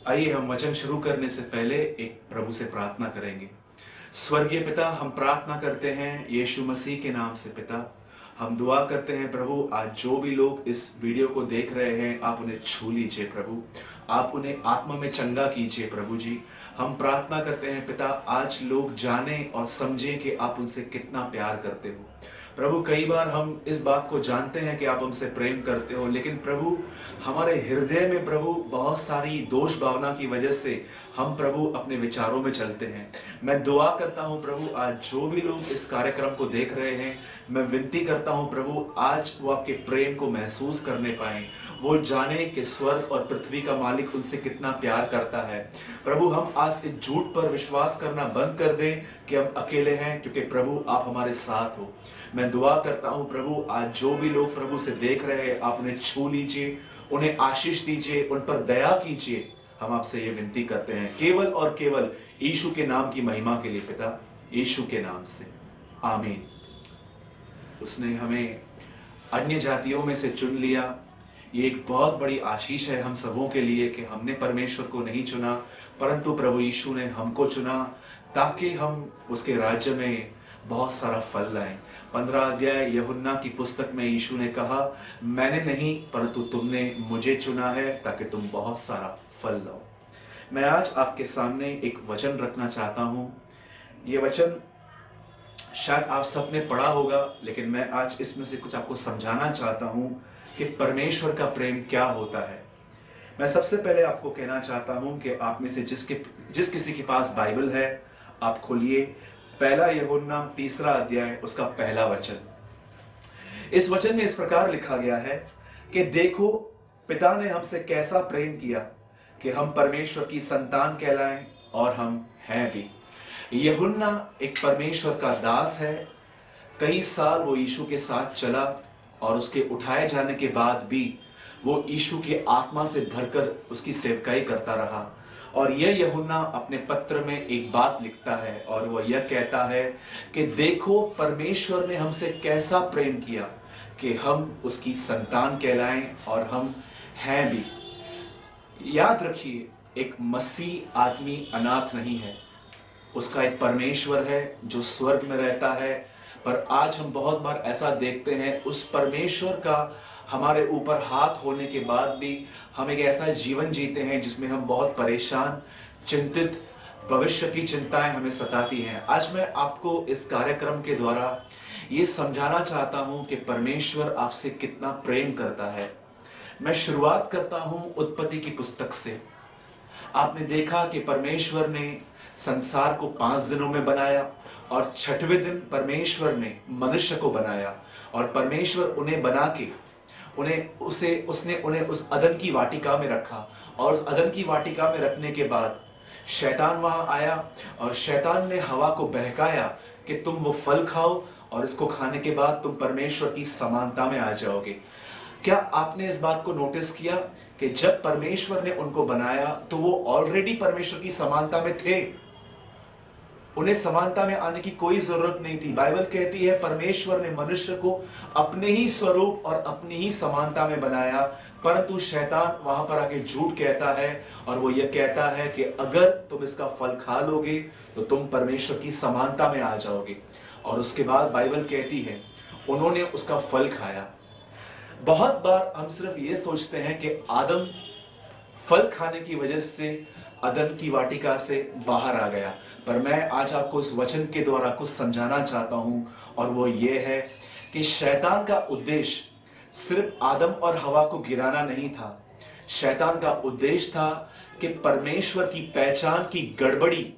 आइए हम वचन शुरू करने से पहले एक प्रभु से प्रार्थना करेंगे। स्वर्गीय पिता, हम प्रार्थना करते हैं यीशु मसीह के नाम से। पिता, हम दुआ करते हैं प्रभु, आज जो भी लोग इस वीडियो को देख रहे हैं, आप उन्हें छू लीजिए प्रभु, आप उन्हें आत्मा में चंगा कीजिए प्रभु जी। हम प्रार्थना करते हैं पिता, आज लोग जाने और समझें कि आप उनसे कितना प्यार करते हो प्रभु। कई बार हम इस बात को जानते हैं कि आप हमसे प्रेम करते हो, लेकिन प्रभु हमारे हृदय में प्रभु बहुत सारी दोष भावना की वजह से हम प्रभु अपने विचारों में चलते हैं। मैं दुआ करता हूं प्रभु, आज जो भी लोग इस कार्यक्रम को देख रहे हैं, मैं विनती करता हूं प्रभु, आज वो आपके प्रेम को महसूस करने पाए, वो जाने कि स्वर्ग और पृथ्वी का मालिक उनसे कितना प्यार करता है। प्रभु, हम आज इस झूठ पर विश्वास करना बंद कर दें कि हम अकेले हैं, क्योंकि प्रभु आप हमारे साथ हो। मैं दुआ करता हूं प्रभु, आज जो भी लोग प्रभु से देख रहे हैं, आप उन्हें छू लीजिए, उन्हें आशीष दीजिए, उन पर दया कीजिए। हम आपसे ये विनती करते हैं केवल और केवल यीशु के नाम की महिमा के लिए पिता, यीशु के नाम से, आमीन। उसने हमें अन्य जातियों में से चुन लिया। ये एक बहुत बड़ी आशीष है हम सबों के लिए कि हमने परमेश्वर को नहीं चुना, परंतु प्रभु यीशु ने हमको चुना ताकि हम उसके राज्य में बहुत सारा फल लाएं। 15 अध्याय यूहन्ना की पुस्तक में यीशु ने कहा, मैंने नहीं परंतु तुमने मुझे चुना है ताकि तुम बहुत सारा फल लाओ। मैं आज आपके सामने एक वचन रखना चाहता हूं। यह वचन शायद आप सबने पढ़ा होगा, लेकिन मैं आज इसमें से कुछ आपको समझाना चाहता हूं कि परमेश्वर का प्रेम क्या होता है। मैं सबसे पहले आपको कहना चाहता हूं कि आप में से जिस किसी के पास बाइबल है, आप खोलिए 1 यूहन्ना 3 अध्याय उसका पहला वचन। इस वचन में इस प्रकार लिखा गया है कि देखो पिता ने हमसे कैसा प्रेम किया कि हम परमेश्वर की संतान कहलाएं, और हम हैं भी। यूहन्ना एक परमेश्वर का दास है। कई साल वो यीशु के साथ चला और उसके उठाए जाने के बाद भी वो यीशु की आत्मा से भरकर उसकी सेवकाई करता रहा। और यह यूहन्ना अपने पत्र में एक बात लिखता है, और वह यह कहता है कि देखो परमेश्वर ने हमसे कैसा प्रेम किया कि हम उसकी संतान कहलाएं, और हम हैं भी। याद रखिए, एक मसीह आदमी अनाथ नहीं है, उसका एक परमेश्वर है जो स्वर्ग में रहता है। पर आज हम बहुत बार ऐसा देखते हैं, उस परमेश्वर का हमारे ऊपर हाथ होने के बाद भी हम एक ऐसा जीवन जीते हैं जिसमें हम बहुत परेशान, चिंतित, भविष्य की चिंताएं हमें सताती हैं। आज मैं आपको इस कार्यक्रम के द्वारा ये समझाना चाहता हूं कि परमेश्वर आपसे कितना प्रेम करता है। मैं शुरुआत करता हूं उत्पत्ति की पुस्तक से। आपने देखा कि परमेश्वर ने संसार को 5 दिनों में बनाया, और 6वें दिन परमेश्वर ने मनुष्य को बनाया। और परमेश्वर उन्हें बना के उसने उन्हें उस अदन की वाटिका में रखा। और उस अदन की वाटिका में रखने के बाद शैतान वहां आया, और शैतान ने हवा को बहकाया कि तुम वो फल खाओ, और इसको खाने के बाद तुम परमेश्वर की समानता में आ जाओगे। क्या आपने इस बात को नोटिस किया कि जब परमेश्वर ने उनको बनाया तो वो ऑलरेडी परमेश्वर की समानता में थे, उन्हें समानता में आने की कोई जरूरत नहीं थी। बाइबल कहती है परमेश्वर ने मनुष्य को अपने ही स्वरूप और अपनी ही समानता में बनाया, परंतु शैतान वहां पर आके झूठ कहता है, और वो ये कहता है कि अगर तुम इसका फल खा लोगे तो तुम परमेश्वर की समानता में आ जाओगे। और उसके बाद बाइबल कहती है उन्होंने उसका फल खाया। बहुत बार हम सिर्फ ये सोचते हैं कि आदम फल खाने की वजह से अदन की वाटिका से बाहर आ गया, पर मैं आज आपको इस वचन के द्वारा कुछ समझाना चाहता हूं, और वो ये है कि शैतान का उद्देश्य सिर्फ आदम और हवा को गिराना नहीं था। शैतान का उद्देश्य था कि परमेश्वर की पहचान की गड़बड़ी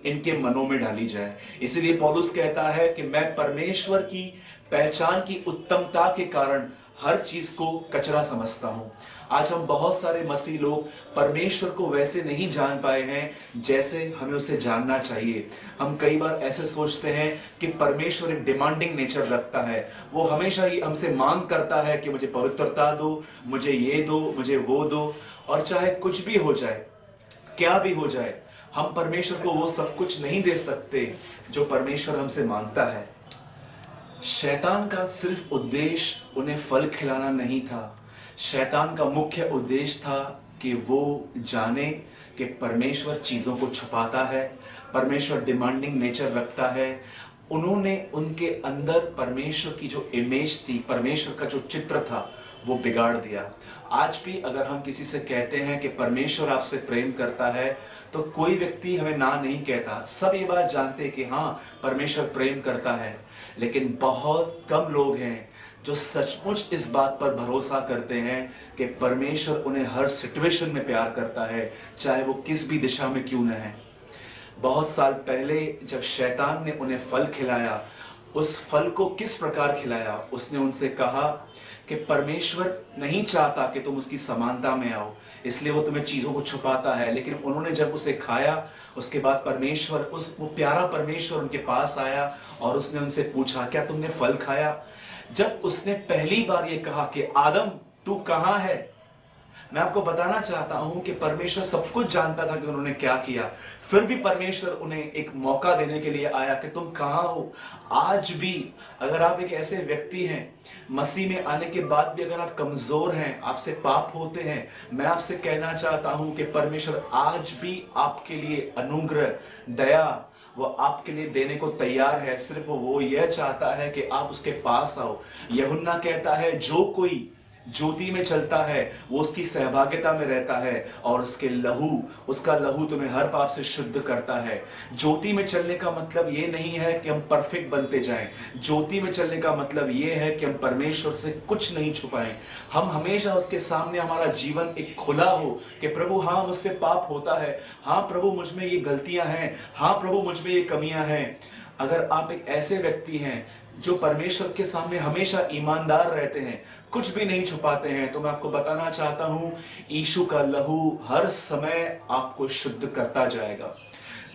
इनके मनों में डाली जाए। इसीलिए पौलुस कहता है कि मैं परमेश्वर की पहचान की उत्तमता के कारण हर चीज को कचरा समझता हूं। आज हम बहुत सारे मसीह लोग परमेश्वर को वैसे नहीं जान पाए हैं जैसे हमें उसे जानना चाहिए। हम कई बार ऐसे सोचते हैं कि परमेश्वर एक डिमांडिंग नेचर रखता है, वो हमेशा ही हमसे मांग करता है कि मुझे पवित्रता दो, मुझे ये दो, मुझे वो दो। और चाहे कुछ भी हो जाए, क्या भी हो जाए, हम परमेश्वर को वो सब कुछ नहीं दे सकते जो परमेश्वर हमसे मांगता है। शैतान का सिर्फ उद्देश्य उन्हें फल खिलाना नहीं था, शैतान का मुख्य उद्देश्य था कि वो जाने कि परमेश्वर चीजों को छुपाता है, परमेश्वर डिमांडिंग नेचर रखता है। उन्होंने उनके अंदर परमेश्वर की जो इमेज थी, परमेश्वर का जो चित्र था, वो बिगाड़ दिया। आज भी अगर हम किसी से कहते हैं कि परमेश्वर आपसे प्रेम करता है, तो कोई व्यक्ति हमें ना नहीं कहता। सब ये बात जानते हैं कि हां, परमेश्वर प्रेम करता है, लेकिन बहुत कम लोग हैं जो सचमुच इस बात पर भरोसा करते हैं कि परमेश्वर उन्हें हर सिचुएशन में प्यार करता है, चाहे वो किस भी दिशा में क्यों न है। बहुत साल पहले जब शैतान ने उन्हें फल खिलाया, उस फल को किस प्रकार खिलाया? उसने उनसे कहा कि परमेश्वर नहीं चाहता कि तुम उसकी समानता में आओ, इसलिए वो तुम्हें चीजों को छुपाता है। लेकिन उन्होंने जब उसे खाया, उसके बाद परमेश्वर, वो प्यारा परमेश्वर उनके पास आया और उसने उनसे पूछा, क्या तुमने फल खाया? जब उसने पहली बार ये कहा कि आदम तू कहां है, मैं आपको बताना चाहता हूं कि परमेश्वर सब कुछ जानता था कि उन्होंने क्या किया, फिर भी परमेश्वर उन्हें एक मौका देने के लिए आया कि तुम कहां हो। आज भी अगर आप एक ऐसे व्यक्ति हैं, मसीह में आने के बाद भी अगर आप कमजोर हैं, आपसे पाप होते हैं, मैं आपसे कहना चाहता हूं कि परमेश्वर आज भी आपके लिए अनुग्रह, दया वो आपके लिए देने को तैयार है। सिर्फ वो यह चाहता है कि आप उसके पास आओ। यूहन्ना कहता है, जो कोई ज्योति में चलता है वो उसकी सहभागिता में रहता है और उसका लहू तुम्हें हर पाप से शुद्ध करता है। ज्योति में चलने का मतलब ये नहीं है कि हम परफेक्ट बनते जाएं। ज्योति में चलने का मतलब ये है कि हम परमेश्वर से कुछ नहीं छुपाएं। हम हमेशा उसके सामने हमारा जीवन एक खुला हो कि प्रभु हाँ, मुझसे पाप होता है, हाँ प्रभु मुझ में ये गलतियां हैं, हाँ प्रभु मुझ में ये कमियां हैं। अगर आप एक ऐसे व्यक्ति हैं जो परमेश्वर के सामने हमेशा ईमानदार रहते हैं, कुछ भी नहीं छुपाते हैं, तो मैं आपको बताना चाहता हूं, यीशु का लहू हर समय आपको शुद्ध करता जाएगा।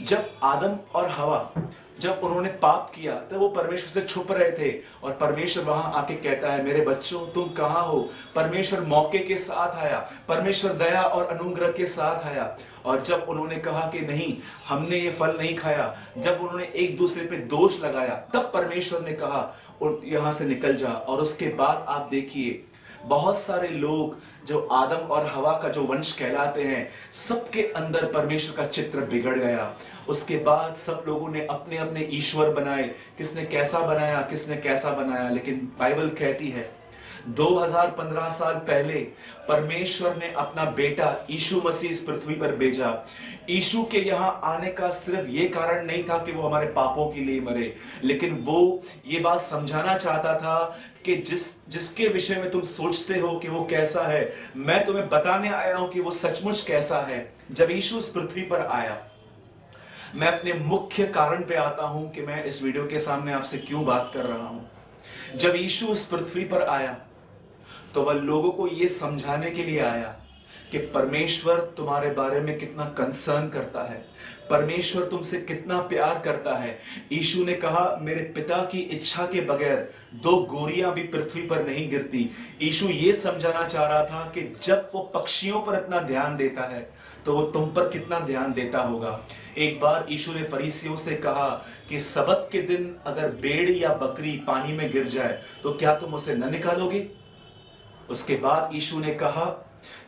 जब आदम और हवा, जब उन्होंने पाप किया, तब वो परमेश्वर से छुप रहे थे और परमेश्वर वहां आके कहता है, मेरे बच्चों तुम कहां हो? परमेश्वर मौके के साथ आया, परमेश्वर दया और अनुग्रह के साथ आया। और जब उन्होंने कहा कि नहीं, हमने ये फल नहीं खाया, जब उन्होंने एक दूसरे पे दोष लगाया, तब परमेश्वर ने कहा यहां से निकल जा। और उसके बाद आप देखिए, बहुत सारे लोग जो आदम और हवा का जो वंश कहलाते हैं, सबके अंदर परमेश्वर का चित्र बिगड़ गया। उसके बाद सब लोगों ने अपने अपने ईश्वर बनाए, किसने कैसा बनाया, किसने कैसा बनाया। लेकिन बाइबल कहती है 2015 साल पहले परमेश्वर ने अपना बेटा यीशु मसीह इस पृथ्वी पर भेजा। यीशु के यहां आने का सिर्फ ये कारण नहीं था कि वो हमारे पापों के लिए मरे, लेकिन वो ये बात समझाना चाहता था कि जिसके विषय में तुम सोचते हो कि वो कैसा है, मैं तुम्हें बताने आया हूं कि वो सचमुच कैसा है। जब यीशु इस पृथ्वी पर आया, मैं अपने मुख्य कारण पे आता हूं कि मैं इस वीडियो के सामने आपसे क्यों बात कर रहा हूं। जब यीशु इस पृथ्वी पर आया, तो वह लोगों को यह समझाने के लिए आया कि परमेश्वर तुम्हारे बारे में कितना कंसर्न करता है, परमेश्वर तुमसे कितना प्यार करता है। यीशु ने कहा, मेरे पिता की इच्छा के बगैर 2 गोरियां भी पृथ्वी पर नहीं गिरती। यीशु ये समझाना चाह रहा था कि जब वो पक्षियों पर इतना ध्यान देता है, तो वो तुम पर कितना ध्यान देता होगा। एक बार यीशु ने फरीसियों से कहा कि सबत के दिन अगर भेड़ या बकरी पानी में गिर जाए, तो क्या तुम उसे न निकालोगे? उसके बाद यीशु ने कहा,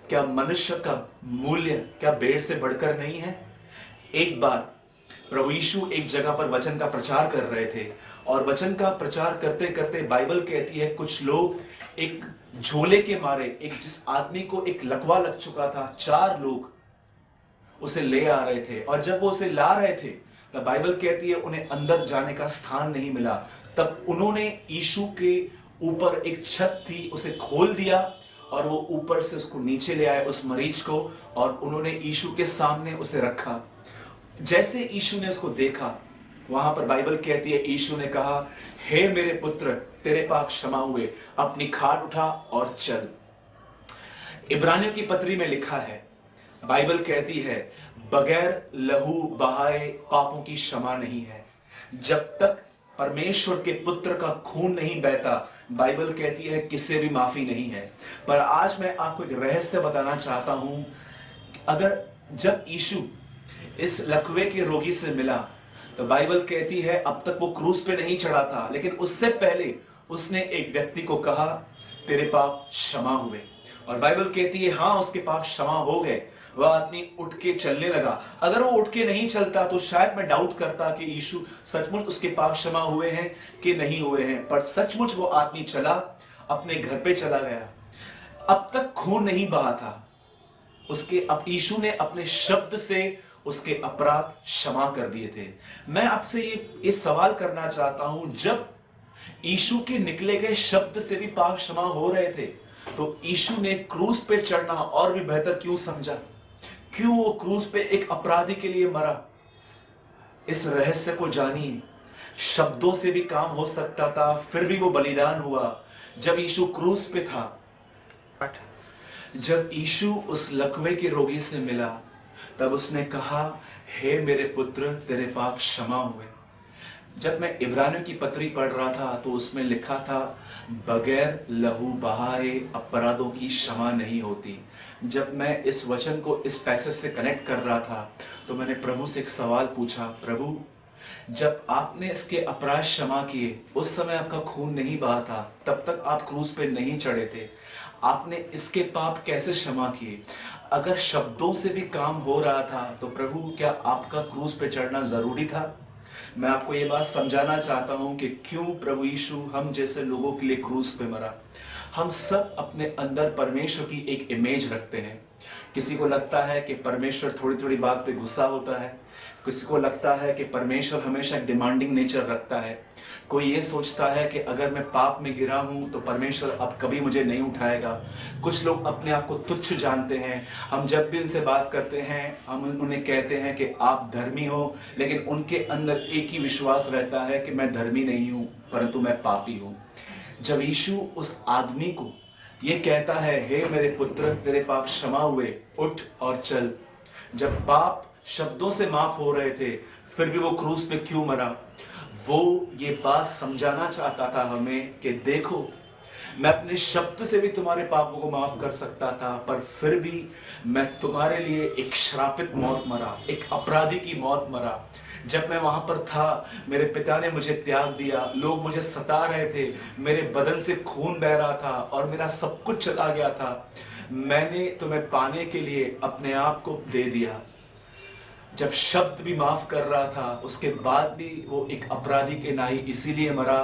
क्या मनुष्य का मूल्य क्या भेड़ से बढ़कर नहीं है? एक बार प्रभु यीशु एक जगह पर वचन का प्रचार कर रहे थे, और वचन का प्रचार करते करते बाइबल कहती है कुछ लोग एक झोले के मारे, जिस आदमी को एक लकवा लग चुका था, 4 लोग उसे ले आ रहे थे। और जब वो उसे ला रहे थे, तब बाइबल कहती है उन्हें अंदर जाने का स्थान नहीं मिला। तब उन्होंने यीशु के ऊपर एक छत थी, उसे खोल दिया और वो ऊपर से उसको नीचे ले आए, उस मरीज को, और उन्होंने यीशु के सामने उसे रखा। जैसे यीशु ने उसको देखा, वहां पर बाइबल कहती है यीशु ने कहा, हे मेरे पुत्र, तेरे पाप क्षमा हुए, अपनी खाट उठा और चल। इब्रानियों की पत्री में लिखा है, बाइबल कहती है, बगैर लहू बहाए पापों की क्षमा नहीं है। जब तक परमेश्वर के पुत्र का खून नहीं बहता, बाइबल कहती है किसी भी माफी नहीं है। पर आज मैं आपको एक रहस्य बताना चाहता हूं। अगर जब यीशु इस लकवे के रोगी से मिला, तो बाइबल कहती है अब तक वो क्रूस पे नहीं चढ़ा था, लेकिन उससे पहले उसने एक व्यक्ति को कहा, तेरे पाप क्षमा हुए। और बाइबल कहती है हाँ उसके पाप क्षमा हो गए, वह आदमी उठ के चलने लगा। अगर वो उठ के नहीं चलता तो शायद मैं डाउट करता कि यीशु सचमुच उसके पाप क्षमा हुए हैं कि नहीं हुए हैं, पर सचमुच वो आदमी चला, अपने घर पे चला गया। अब तक खून नहीं बहा था उसके, अब यीशु ने अपने शब्द से उसके अपराध क्षमा कर दिए थे। मैं आपसे ये सवाल करना चाहता हूं, जब यीशु के निकले गए शब्द से भी पाप क्षमा हो रहे थे, तो यीशु ने क्रूस पे चढ़ना और भी बेहतर क्यों समझा? क्यों वो क्रूस पे एक अपराधी के लिए मरा? इस रहस्य को जानिए। शब्दों से भी काम हो सकता था, फिर भी वो बलिदान हुआ। जब यीशु क्रूस पे था, जब यीशु उस लकवे के रोगी से मिला, तब उसने कहा, हे मेरे पुत्र, तेरे पाप क्षमा हुए। जब मैं इब्रानियों की पत्री पढ़ रहा था तो उसमें लिखा था, बगैर लहू बहाए अपराधों की क्षमा नहीं होती। जब मैं इस वचन को इस पैसेज से कनेक्ट कर रहा था तो मैंने प्रभु से एक सवाल पूछा, प्रभु जब आपने इसके अपराध क्षमा किए, उस समय आपका खून नहीं बहा था, तब तक आप क्रूस पे नहीं चढ़े थे, आपने इसके पाप कैसे क्षमा किए? अगर शब्दों से भी काम हो रहा था तो प्रभु क्या आपका क्रूस पे चढ़ना जरूरी था? मैं आपको ये बात समझाना चाहता हूं कि क्यों प्रभु यीशु हम जैसे लोगों के लिए क्रूस पे मरा। हम सब अपने अंदर परमेश्वर की एक इमेज रखते हैं। किसी को लगता है कि परमेश्वर थोड़ी थोड़ी बात पे गुस्सा होता है, किसी को लगता है कि परमेश्वर हमेशा डिमांडिंग नेचर रखता है, कोई ये सोचता है कि अगर मैं पाप में गिरा हूं तो परमेश्वर अब कभी मुझे नहीं उठाएगा। कुछ लोग अपने आप को तुच्छ जानते हैं। हम जब भी उनसे बात करते हैं, हम उन्हें कहते हैं कि आप धर्मी हो, लेकिन उनके अंदर एक ही विश्वास रहता है कि मैं धर्मी नहीं हूं, परंतु मैं पापी हूं। जब यीशु उस आदमी को ये कहता है, हे मेरे पुत्र, तेरे पाप क्षमा हुए, उठ और चल, जब पाप शब्दों से माफ हो रहे थे, फिर भी वो क्रूस पे क्यों मरा? वो ये बात समझाना चाहता था हमें कि देखो, मैं अपने शब्द से भी तुम्हारे पापों को माफ कर सकता था, पर फिर भी मैं तुम्हारे लिए एक श्रापित मौत मरा, एक अपराधी की मौत मरा। जब मैं वहां पर था, मेरे पिता ने मुझे त्याग दिया, लोग मुझे सता रहे थे, मेरे बदन से खून बह रहा था और मेरा सब कुछ चला गया था। मैंने तुम्हें पाने के लिए अपने आप को दे दिया। जब शब्द भी माफ कर रहा था, उसके बाद भी वो एक अपराधी के नाई इसीलिए मरा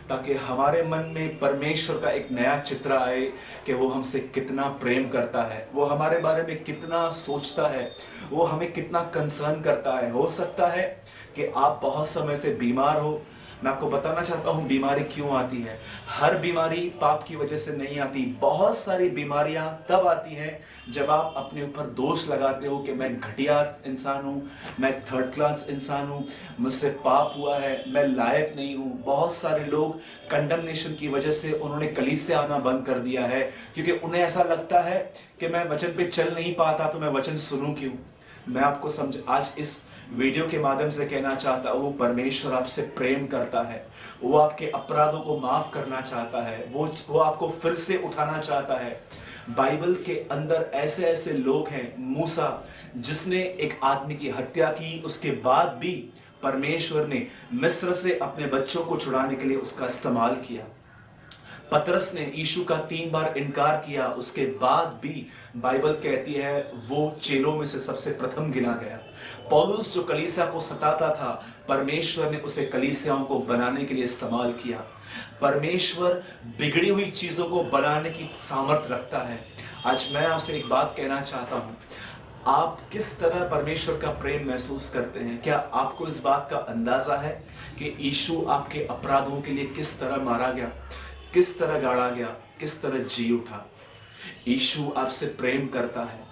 ताकि हमारे मन में परमेश्वर का एक नया चित्र आए कि वो हमसे कितना प्रेम करता है, वो हमारे बारे में कितना सोचता है, वो हमें कितना कंसर्न करता है। हो सकता है कि आप बहुत समय से बीमार हो। मैं आपको बताना चाहता हूं बीमारी क्यों आती है। हर बीमारी पाप की वजह से नहीं आती। बहुत सारी बीमारियां तब आती हैं जब आप अपने ऊपर दोष लगाते हो कि मैं घटिया इंसान हूं, मैं थर्ड क्लास इंसान हूं, मुझसे पाप हुआ है, मैं लायक नहीं हूं। बहुत सारे लोग कंडमनेशन की वजह से उन्होंने कलीसिया आना बंद कर दिया है, क्योंकि उन्हें ऐसा लगता है कि मैं वचन पे चल नहीं पाता तो मैं वचन सुनूं क्यों। मैं आपको आज इस वीडियो के माध्यम से कहना चाहता हूं, परमेश्वर आपसे प्रेम करता है, वो आपके अपराधों को माफ करना चाहता है, वो आपको फिर से उठाना चाहता है। बाइबल के अंदर ऐसे ऐसे लोग हैं, मूसा जिसने एक आदमी की हत्या की, उसके बाद भी परमेश्वर ने मिस्र से अपने बच्चों को छुड़ाने के लिए उसका इस्तेमाल किया। पतरस ने यीशु का 3 बार इनकार किया, उसके बाद भी बाइबल कहती है वो चेलों में से सबसे प्रथम गिना गया। पौलुस जो कलीसिया को सताता था, परमेश्वर ने उसे कलीसियाओं को बनाने के लिए इस्तेमाल किया। परमेश्वर बिगड़ी हुई चीजों को बनाने की सामर्थ्य रखता है। आज मैं आपसे एक बात कहना चाहता हूं, आप किस तरह परमेश्वर का प्रेम महसूस करते हैं? क्या आपको इस बात का अंदाजा है कि यीशु आपके अपराधों के लिए किस तरह मारा गया, किस तरह गाड़ा गया, किस तरह जी उठा? यीशु आपसे प्रेम करता है।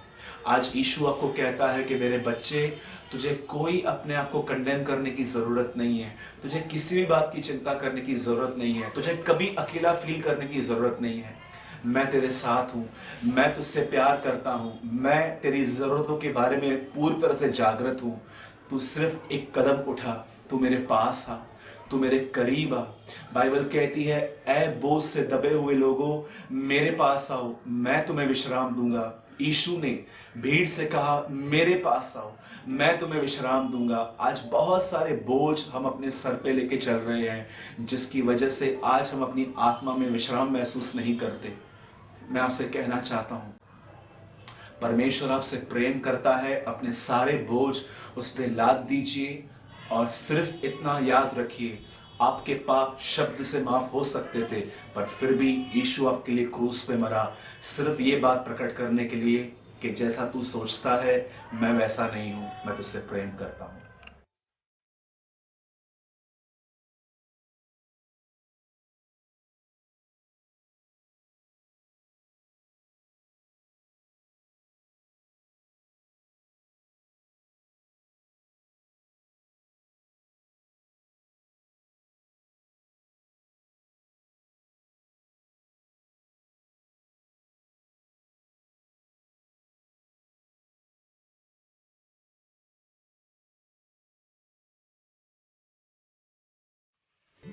आज यीशु आपको कहता है कि मेरे बच्चे, तुझे कोई अपने आप को कंडेम करने की जरूरत नहीं है, तुझे किसी भी बात की चिंता करने की जरूरत नहीं है, तुझे कभी अकेला फील करने की जरूरत नहीं है। मैं तेरे साथ हूं, मैं तुझसे प्यार करता हूं, मैं तेरी जरूरतों के बारे में पूरी तरह से जागृत हूं। तू सिर्फ एक कदम उठा, तू मेरे पास आ, तू मेरे करीब आ। बाइबल कहती है, ऐ बोझ से दबे हुए लोगों, मेरे पास आओ, मैं तुम्हें विश्राम दूंगा। यीशु ने भीड़ से कहा, मेरे पास आओ, मैं तुम्हें विश्राम दूंगा। आज बहुत सारे बोझ हम अपने सर पे लेके चल रहे हैं, जिसकी वजह से आज हम अपनी आत्मा में विश्राम महसूस नहीं करते। मैं आपसे कहना चाहता हूं, परमेश्वर आपसे प्रेम करता है। अपने सारे बोझ उस पर लाद दीजिए और सिर्फ इतना याद रखिए, आपके पाप शब्द से माफ हो सकते थे, पर फिर भी यीशु आपके लिए क्रूस पे मरा, सिर्फ ये बात प्रकट करने के लिए कि जैसा तू सोचता है मैं वैसा नहीं हूं, मैं तुझसे प्रेम करता हूं।